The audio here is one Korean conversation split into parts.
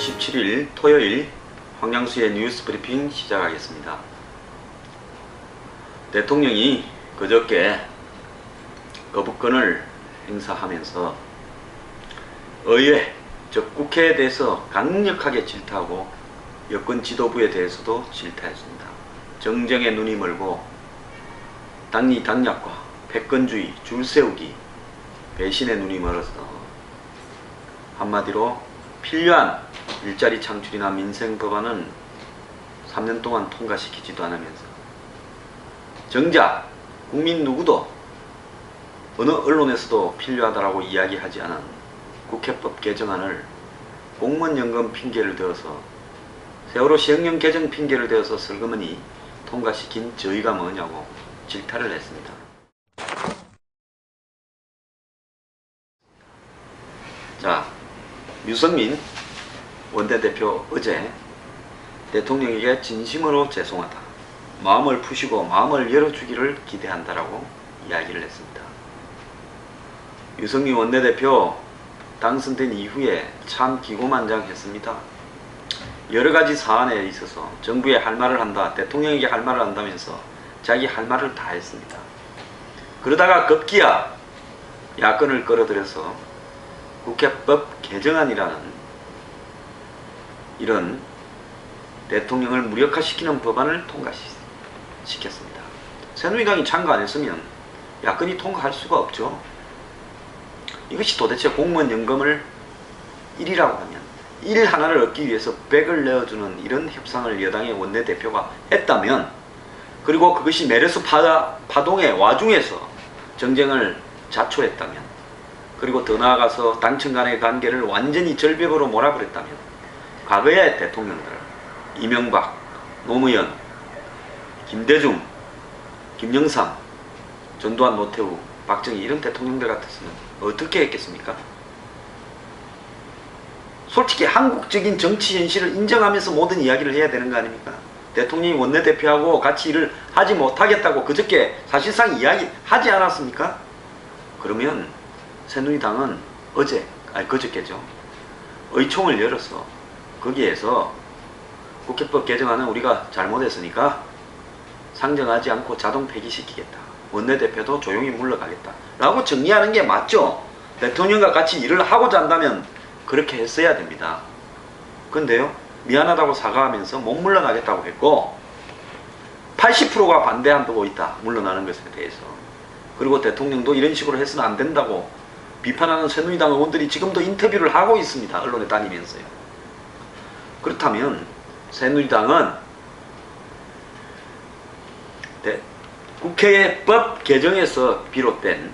27일 토요일 황양수의 뉴스 브리핑 시작하겠습니다. 대통령이 그저께 거부권을 행사하면서 의회, 즉 국회에 대해서 강력하게 질타하고 여권 지도부에 대해서도 질타했습니다. 정쟁에 눈이 멀고 당리 당략과 패권주의, 줄세우기, 배신의 눈이 멀어서 한마디로 필요한 일자리 창출이나 민생 법안은 3년 동안 통과시키지도 않으면서 정작 국민 누구도 어느 언론에서도 필요하다라고 이야기하지 않은 국회법 개정안을 공무원연금 핑계를 대어서 세월호 시행령 개정 핑계를 대어서 슬그머니 통과시킨 저희가 뭐냐고 질타를 했습니다. 자, 유승민 원내대표 어제 대통령에게 진심으로 죄송하다, 마음을 푸시고 마음을 열어주기를 기대한다라고 이야기를 했습니다. 유승민 원내대표 당선된 이후에 참 기고만장했습니다. 여러가지 사안에 있어서 정부에 할 말을 한다, 대통령에게 할 말을 한다면서 자기 할 말을 다 했습니다. 그러다가 급기야 야권을 끌어들여서 국회법 개정안이라는 이런 대통령을 무력화시키는 법안을 통과시켰습니다. 새누리당이 참가 안 했으면 야권이 통과할 수가 없죠. 이것이 도대체 공무원연금을 1이라고 하면 1 하나를 얻기 위해서 100을 내어주는 이런 협상을 여당의 원내대표가 했다면, 그리고 그것이 메르스 파동의 와중에서 정쟁을 자초했다면, 그리고 더 나아가서 당청 간의 관계를 완전히 절벽으로 몰아버렸다면, 과거의 대통령들 이명박, 노무현, 김대중, 김영삼, 전두환, 노태우, 박정희 이런 대통령들 같았으면 어떻게 했겠습니까? 솔직히 한국적인 정치 현실을 인정하면서 모든 이야기를 해야 되는 거 아닙니까? 대통령이 원내대표하고 같이 일을 하지 못하겠다고 그저께 사실상 이야기하지 않았습니까? 그러면 새누리당은 그저께죠, 의총을 열어서 거기에서 국회법 개정안은 우리가 잘못했으니까 상정하지 않고 자동 폐기시키겠다, 원내대표도 조용히 물러가겠다 라고 정리하는 게 맞죠. 대통령과 같이 일을 하고자 한다면 그렇게 했어야 됩니다. 근데요, 미안하다고 사과하면서 못 물러나겠다고 했고 80%가 반대한다고 있다, 물러나는 것에 대해서. 그리고 대통령도 이런 식으로 해서는 안 된다고 비판하는 새누리당 의원들이 지금도 인터뷰를 하고 있습니다. 언론에 다니면서요. 그렇다면 새누리당은 국회의 법 개정에서 비롯된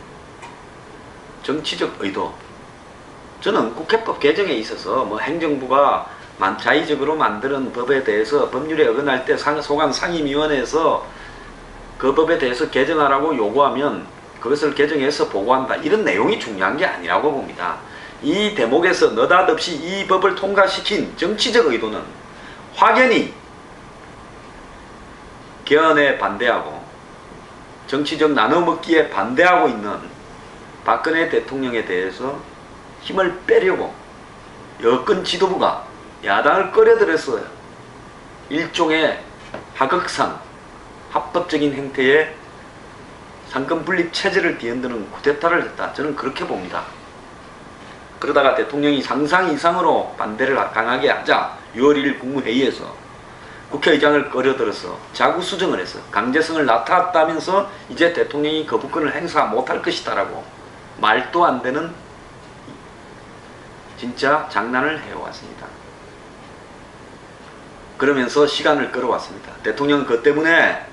정치적 의도, 저는 국회법 개정에 있어서 뭐 행정부가 자의적으로 만드는 법에 대해서 법률에 어긋날 때 소관 상임위원회에서 그 법에 대해서 개정하라고 요구하면 그것을 개정해서 보고한다, 이런 내용이 중요한 게 아니라고 봅니다. 이 대목에서 느닷없이 이 법을 통과시킨 정치적 의도는 확연히 개헌에 반대하고 정치적 나눠먹기에 반대하고 있는 박근혜 대통령에 대해서 힘을 빼려고 여권 지도부가 야당을 끌어들여서 일종의 하극상, 합법적인 행태의 상권 분립 체제를 뒤흔드는 쿠데타를 했다, 저는 그렇게 봅니다. 그러다가 대통령이 상상 이상으로 반대를 강하게 하자 6월 1일 국무회의에서 국회의장을 끌어들여서 자구수정을 해서 강제성을 나타났다면서 이제 대통령이 거부권을 행사 못할 것이다 라고 말도 안 되는 진짜 장난을 해왔습니다. 그러면서 시간을 끌어왔습니다. 대통령은 그것 때문에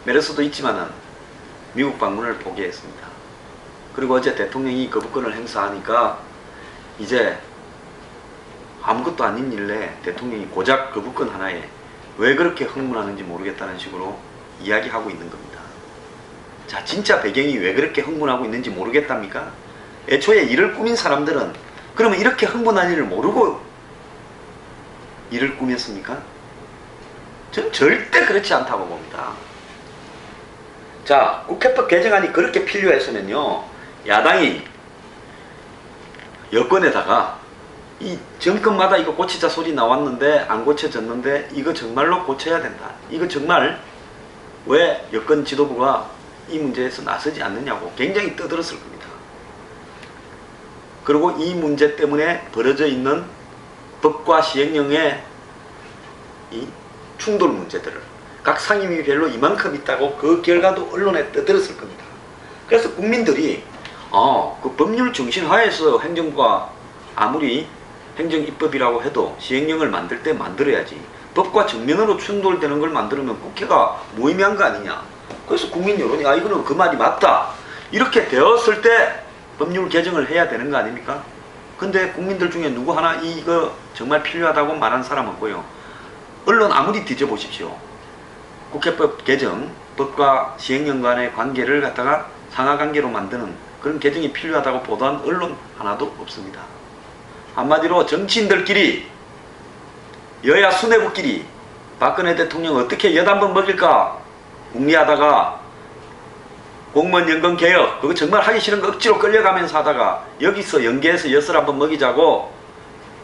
메르스도 있지만은 미국 방문을 포기했습니다. 그리고 어제 대통령이 거부권을 행사하니까 이제 아무것도 아닌 일에 대통령이 고작 거부권 하나에 왜 그렇게 흥분하는지 모르겠다는 식으로 이야기하고 있는 겁니다. 자, 진짜 배경이 왜 그렇게 흥분하고 있는지 모르겠답니까? 애초에 일을 꾸민 사람들은 그러면 이렇게 흥분할 일을 모르고 일을 꾸몄습니까? 저는 절대 그렇지 않다고 봅니다. 자, 국회법 개정안이 그렇게 필요했으면요, 야당이 여권에다가 이 정권마다 이거 고치자 소리 나왔는데 안 고쳐졌는데 이거 정말로 고쳐야 된다. 이거 정말 왜 여권 지도부가 이 문제에서 나서지 않느냐고 굉장히 떠들었을 겁니다. 그리고 이 문제 때문에 벌어져 있는 법과 시행령의 이 충돌 문제들을 각 상임위별로 이만큼 있다고 그 결과도 언론에 떠들었을 겁니다. 그래서 국민들이 그 법률 정신 하에서 행정부가 아무리 행정입법이라고 해도 시행령을 만들 때 만들어야지 법과 정면으로 충돌되는 걸 만들면 국회가 무의미한 거 아니냐. 그래서 국민 여론이 이거는 그 말이 맞다 이렇게 되었을 때 법률 개정을 해야 되는 거 아닙니까? 근데 국민들 중에 누구 하나 이거 정말 필요하다고 말한 사람 없고요. 언론 아무리 뒤져보십시오. 국회법 개정, 법과 시행령 간의 관계를 갖다가 상하관계로 만드는 그런 개정이 필요하다고 보도한 언론 하나도 없습니다. 한마디로 정치인들끼리 여야 수뇌부끼리 박근혜 대통령 어떻게 엿 한번 먹일까 궁리하다가 공무원 연금 개혁 그거 정말 하기 싫은 거 억지로 끌려가면서 하다가 여기서 연계해서 엿을 한번 먹이자고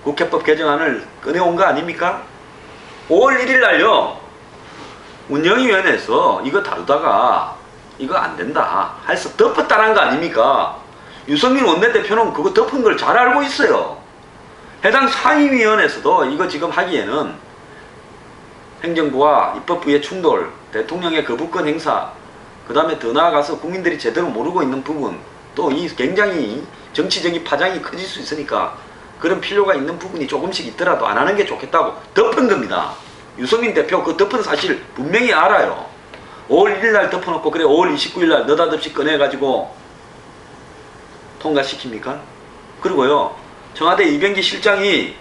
국회법 개정안을 꺼내온 거 아닙니까? 5월 1일 날요 운영위원회에서 이거 다루다가 이거 안 된다 해서 덮었다는 거 아닙니까? 유승민 원내대표는 그거 덮은 걸 잘 알고 있어요. 해당 상임위원회에서도 이거 지금 하기에는 행정부와 입법부의 충돌, 대통령의 거부권 행사, 그 다음에 더 나아가서 국민들이 제대로 모르고 있는 부분, 또 이 굉장히 정치적인 파장이 커질 수 있으니까 그런 필요가 있는 부분이 조금씩 있더라도 안 하는 게 좋겠다고 덮은 겁니다. 유승민 대표 그 덮은 사실 분명히 알아요. 5월 1일 날 덮어놓고 그래 5월 29일 날 느닷없이 꺼내가지고 통과시킵니까? 그리고요 청와대 이병기 실장이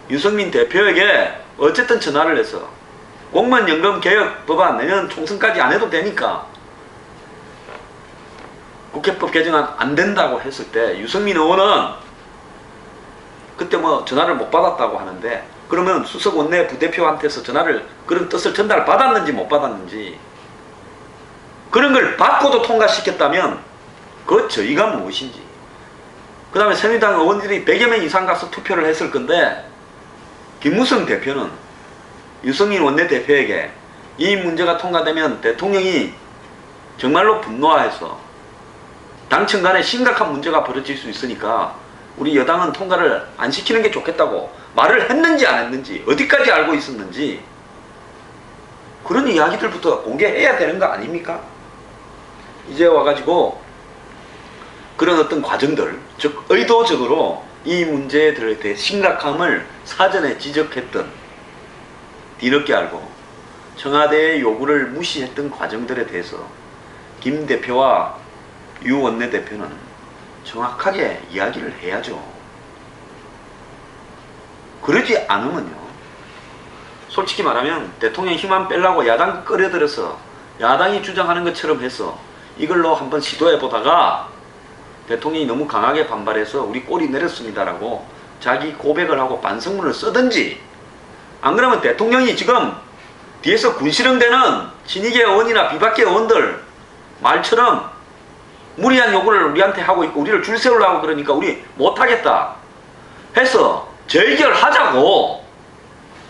유승민 대표에게 어쨌든 전화를 해서 공무원 연금 개혁 법안 내년 총선까지 안 해도 되니까 국회법 개정안 안 된다고 했을 때 유승민 의원은 그때 뭐 전화를 못 받았다고 하는데 그러면 수석 원내 부대표한테서 전화를 그런 뜻을 전달 받았는지 못 받았는지 그런 걸 받고도 통과시켰다면 그 저희가 무엇인지 그 다음에 새누리당 의원들이 100여 명 이상 가서 투표를 했을 건데 김무성 대표는 유승민 원내대표에게 이 문제가 통과되면 대통령이 정말로 분노해서 당청 간에 심각한 문제가 벌어질 수 있으니까 우리 여당은 통과를 안 시키는 게 좋겠다고 말을 했는지 안 했는지 어디까지 알고 있었는지 그런 이야기들부터 공개해야 되는 거 아닙니까? 이제 와가지고 그런 어떤 과정들, 즉 의도적으로 이 문제들에 대해 심각함을 사전에 지적했던 뒤늦게 알고 청와대의 요구를 무시했던 과정들에 대해서 김 대표와 유 원내대표는 정확하게 이야기를 해야죠. 그러지 않으면요 솔직히 말하면 대통령 힘만 빼려고 야당 끌어들여서 야당이 주장하는 것처럼 해서 이걸로 한번 시도해 보다가 대통령이 너무 강하게 반발해서 우리 꼴이 내렸습니다라고 자기 고백을 하고 반성문을 쓰든지 안 그러면 대통령이 지금 뒤에서 군시령되는 친이계 의원이나 비박계 의원들 말처럼 무리한 요구를 우리한테 하고 있고 우리를 줄 세우려고 그러니까 우리 못하겠다 해서 재결하자고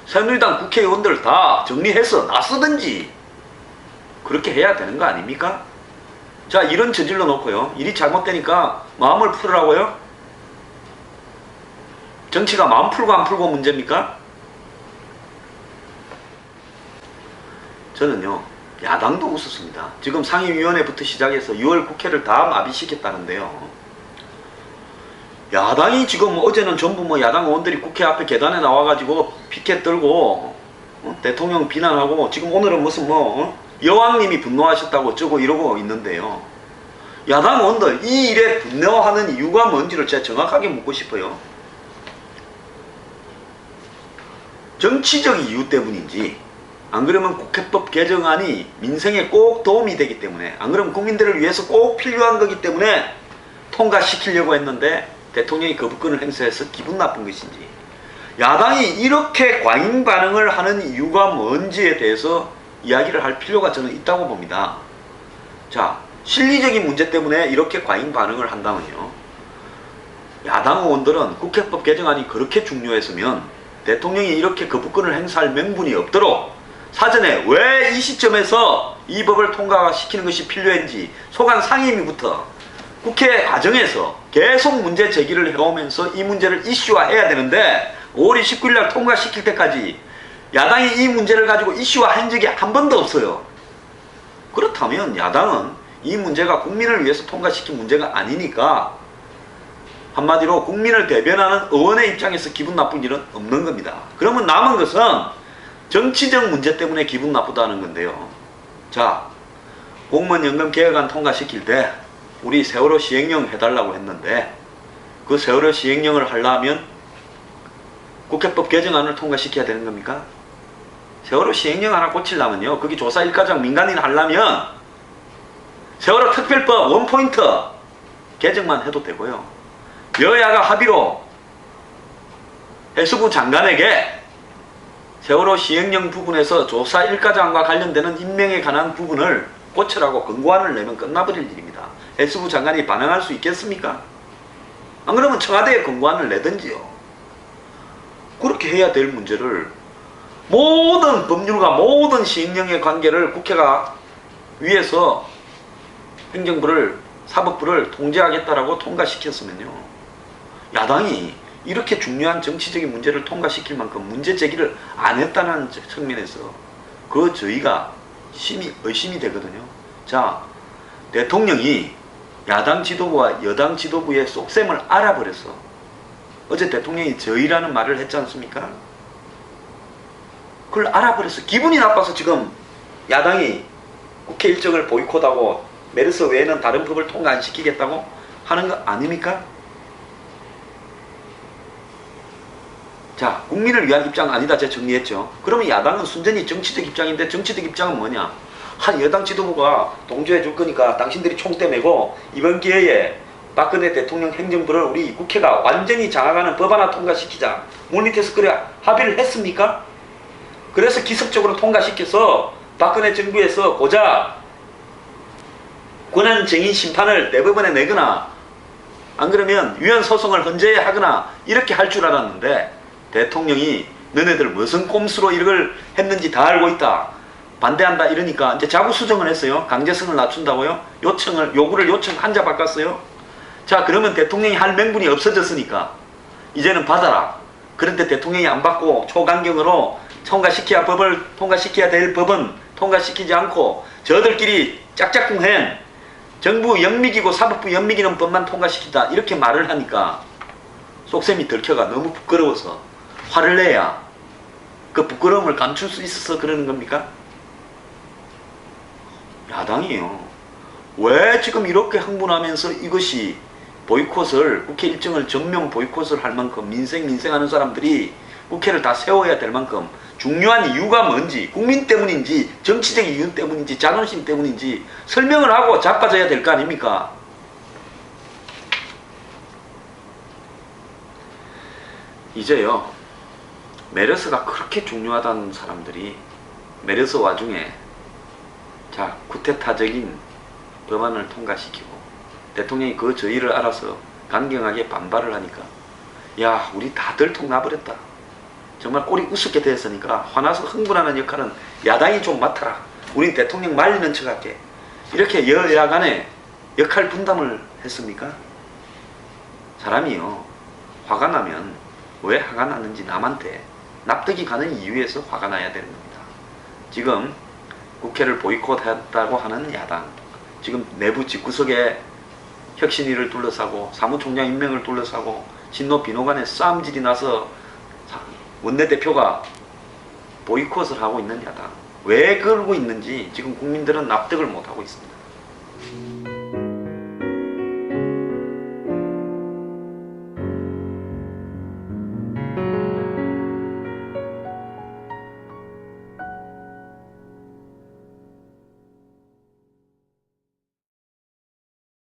새누리당 국회의원들 다 정리해서 나서든지 그렇게 해야 되는 거 아닙니까? 자 이런 저질러 놓고요 일이 잘못되니까 마음을 풀으라고요? 정치가 마음 풀고 안 풀고 문제입니까? 저는요 야당도 웃었습니다. 지금 상임위원회부터 시작해서 6월 국회를 다 마비시켰다는데요 야당이 지금 어제는 전부 뭐 야당 의원들이 국회 앞에 계단에 나와가지고 피켓 들고 대통령 비난하고 지금 오늘은 무슨 여왕님이 분노하셨다고 어쩌고 이러고 있는데요 야당 의원들 이 일에 분노하는 이유가 뭔지를 제가 정확하게 묻고 싶어요. 정치적 이유 때문인지 안 그러면 국회법 개정안이 민생에 꼭 도움이 되기 때문에 안 그러면 국민들을 위해서 꼭 필요한 거기 때문에 통과시키려고 했는데 대통령이 거부권을 행사해서 기분 나쁜 것인지 야당이 이렇게 과잉 반응을 하는 이유가 뭔지에 대해서 이야기를 할 필요가 저는 있다고 봅니다. 자, 실리적인 문제 때문에 이렇게 과잉 반응을 한다면요 야당 의원들은 국회법 개정안이 그렇게 중요했으면 대통령이 이렇게 거부권을 행사할 명분이 없도록 사전에 왜 이 시점에서 이 법을 통과시키는 것이 필요한지 소관 상임위부터 국회 과정에서 계속 문제 제기를 해오면서 이 문제를 이슈화해야 되는데 5월 19일 날 통과시킬 때까지 야당이 이 문제를 가지고 이슈화한 적이 한 번도 없어요. 그렇다면 야당은 이 문제가 국민을 위해서 통과시킨 문제가 아니니까 한마디로 국민을 대변하는 의원의 입장에서 기분 나쁠 일은 없는 겁니다. 그러면 남은 것은 정치적 문제 때문에 기분 나쁘다는 건데요. 자, 공무원연금 개혁안 통과시킬 때 우리 세월호 시행령 해달라고 했는데 그 세월호 시행령을 하려면 국회법 개정안을 통과시켜야 되는 겁니까? 세월호 시행령 하나 고치려면요, 거기 조사 1가장 민간인 하려면 세월호 특별법 원포인트 개정만 해도 되고요, 여야가 합의로 해수부 장관에게 세월호 시행령 부분에서 조사 1가장과 관련되는 임명에 관한 부분을 고치라고 권고안을 내면 끝나버릴 일입니다. 해수부 장관이 반응할 수 있겠습니까? 안 그러면 청와대에 권고안을 내든지요. 그렇게 해야 될 문제를 모든 법률과 모든 시행령의 관계를 국회가 위에서 행정부를, 사법부를 통제하겠다라고 통과시켰으면요, 야당이 이렇게 중요한 정치적인 문제를 통과시킬 만큼 문제 제기를 안 했다는 측면에서 그 저희가 심히 의심이 되거든요. 자, 대통령이 야당 지도부와 여당 지도부의 속셈을 알아버렸어. 어제 대통령이 저희라는 말을 했지 않습니까? 그걸 알아버렸어. 기분이 나빠서 지금 야당이 국회 일정을 보이콧하고 메르스 외에는 다른 법을 통과 안 시키겠다고 하는 거 아닙니까? 자, 국민을 위한 입장 아니다 제가 정리했죠. 그러면 야당은 순전히 정치적 입장인데 정치적 입장은 뭐냐? 한 여당 지도부가 동조해 줄 거니까 당신들이 총대 메고 이번 기회에 박근혜 대통령 행정부를 우리 국회가 완전히 장악하는 법 하나 통과시키자. 물밑에서 그래 합의를 했습니까? 그래서 기습적으로 통과시켜서 박근혜 정부에서 고작 권한쟁의 심판을 대법원에 내거나 안 그러면 유연 소송을 헌재에 하거나 이렇게 할 줄 알았는데 대통령이 너네들 무슨 꼼수로 이걸 했는지 다 알고 있다, 반대한다 이러니까 이제 자구 수정을 했어요. 강제성을 낮춘다고요. 요구를 한자 바꿨어요. 자, 그러면 대통령이 할 명분이 없어졌으니까 이제는 받아라. 그런데 대통령이 안 받고 초강경으로 통과시켜야 될 법은 통과시키지 않고 저들끼리 짝짝꿍한 정부 영미기고 사법부 영미기는 법만 통과시키다 이렇게 말을 하니까 속셈이 들켜가 너무 부끄러워서 화를 내야 그 부끄러움을 감출 수 있어서 그러는 겁니까? 야당이요, 왜 지금 이렇게 흥분하면서 이것이 보이콧을, 국회 일정을 전면 보이콧을 할 만큼 민생하는 사람들이 국회를 다 세워야 될 만큼 중요한 이유가 뭔지, 국민 때문인지 정치적 이유 때문인지 자존심 때문인지 설명을 하고 자빠져야 될 거 아닙니까? 이제요, 메르스가 그렇게 중요하다는 사람들이 메르스 와중에 자, 쿠데타적인 법안을 통과시키고 대통령이 그 저의를 알아서 강경하게 반발을 하니까 야, 우리 다 들통나버렸다. 정말 꼴이 우습게 됐으니까 화나서 흥분하는 역할은 야당이 좀 맡아라. 우린 대통령 말리는 척할게. 이렇게 여야 간에 역할 분담을 했습니까? 사람이요, 화가 나면 왜 화가 났는지 남한테 납득이 가는 이유에서 화가 나야 되는 겁니다. 지금 국회를 보이콧했다고 하는 야당, 지금 내부 집구석에 혁신위를 둘러싸고 사무총장 임명을 둘러싸고 친노 비노 간에 싸움질이 나서 원내대표가 보이콧을 하고 있는 야당, 왜 그러고 있는지 지금 국민들은 납득을 못하고 있습니다.